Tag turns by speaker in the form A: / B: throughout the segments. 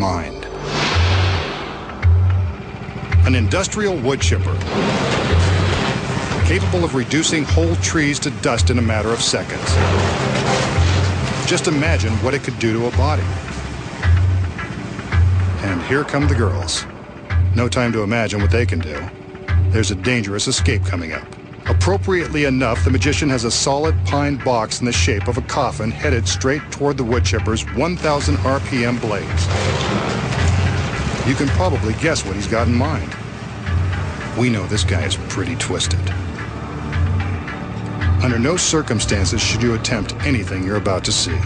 A: mind. An industrial wood chipper, capable of reducing whole trees to dust in a matter of seconds. Just imagine what it could do to a body. And here come the girls. No time to imagine what they can do. There's a dangerous escape coming up. Appropriately enough, the magician has a solid pine box in the shape of a coffin headed straight toward the wood chipper's 1,000 RPM blades. You can probably guess what he's got in mind. We know this guy is pretty twisted. Under no circumstances should you attempt anything you're about to see.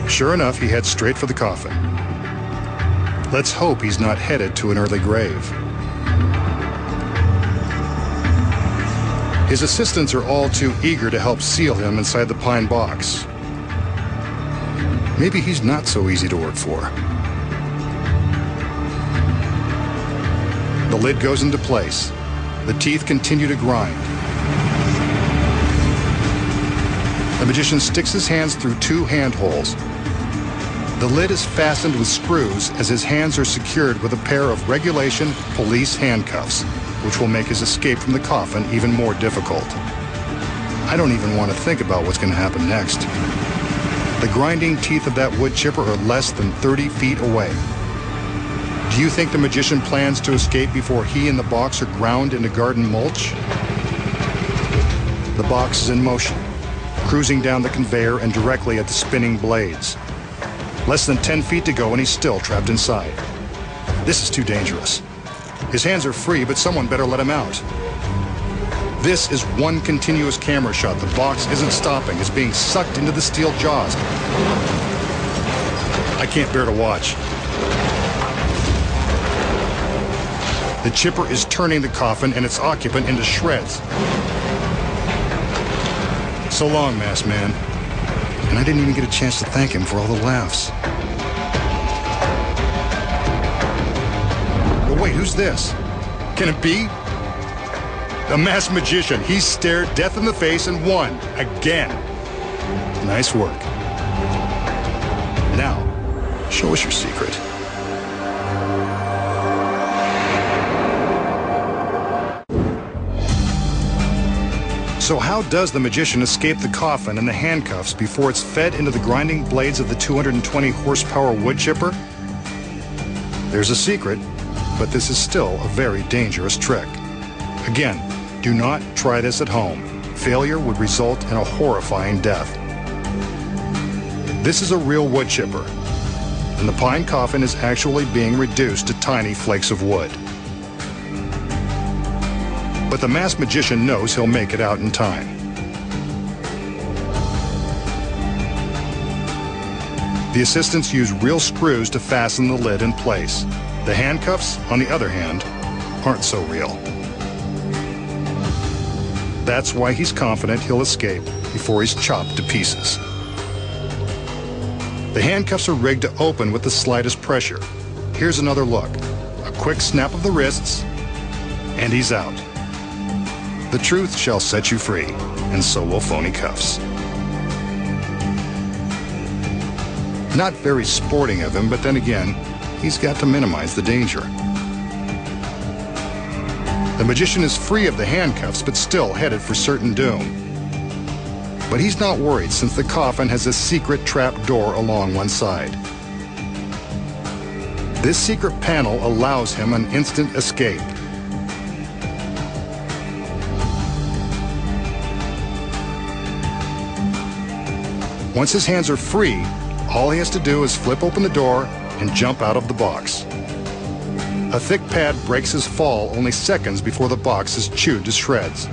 A: Sure enough, he heads straight for the coffin. Let's hope he's not headed to an early grave. His assistants are all too eager to help seal him inside the pine box. Maybe he's not so easy to work for. The lid goes into place. The teeth continue to grind. The magician sticks his hands through 2 handholds. The lid is fastened with screws as his hands are secured with a pair of regulation police handcuffs, which will make his escape from the coffin even more difficult. I don't even want to think about what's going to happen next. The grinding teeth of that wood chipper are less than 30 feet away. Do you think the magician plans to escape before he and the box are ground into garden mulch? The box is in motion, cruising down the conveyor and directly at the spinning blades. Less than 10 feet to go and he's still trapped inside. This is too dangerous. His hands are free, but someone better let him out. This is one continuous camera shot. The box isn't stopping. It's being sucked into the steel jaws. I can't bear to watch. The chipper is turning the coffin and its occupant into shreds. So long, masked man. And I didn't even get a chance to thank him for all the laughs. But wait, who's this? Can it be? The masked magician. He stared death in the face and won. Again. Nice work. Now, show us your secret. So how does the magician escape the coffin and the handcuffs before it's fed into the grinding blades of the 220 horsepower wood chipper? There's a secret, but this is still a very dangerous trick. Again, do not try this at home. Failure would result in a horrifying death. This is a real wood chipper, and the pine coffin is actually being reduced to tiny flakes of wood. But the masked magician knows he'll make it out in time. The assistants use real screws to fasten the lid in place. The handcuffs, on the other hand, aren't so real. That's why he's confident he'll escape before he's chopped to pieces. The handcuffs are rigged to open with the slightest pressure. Here's another look. A quick snap of the wrists, and he's out. The truth shall set you free, and so will phony cuffs. Not very sporting of him, but then again, he's got to minimize the danger. The magician is free of the handcuffs, but still headed for certain doom. But he's not worried, since the coffin has a secret trap door along one side. This secret panel allows him an instant escape. Once his hands are free, all he has to do is flip open the door and jump out of the box. A thick pad breaks his fall only seconds before the box is chewed to shreds.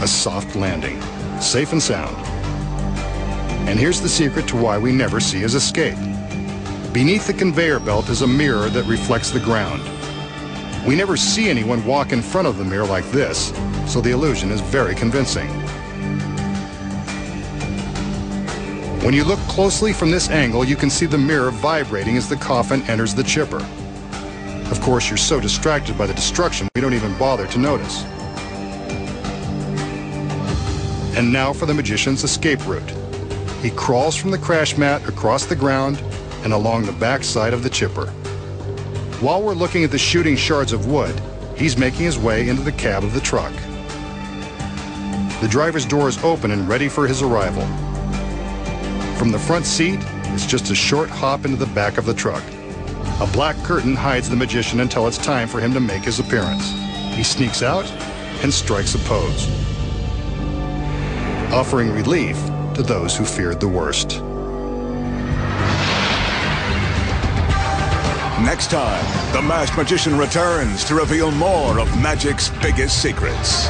A: A soft landing, safe and sound. And here's the secret to why we never see his escape. Beneath the conveyor belt is a mirror that reflects the ground. We never see anyone walk in front of the mirror like this, so the illusion is very convincing. When you look closely from this angle, you can see the mirror vibrating as the coffin enters the chipper. Of course, you're so distracted by the destruction, we don't even bother to notice. And now for the magician's escape route. He crawls from the crash mat across the ground and along the back side of the chipper. While we're looking at the shooting shards of wood, he's making his way into the cab of the truck. The driver's door is open and ready for his arrival. From the front seat, it's just a short hop into the back of the truck. A black curtain hides the magician until it's time for him to make his appearance. He sneaks out and strikes a pose, offering relief to those who feared the worst.
B: Next time, the masked magician returns to reveal more of magic's biggest secrets.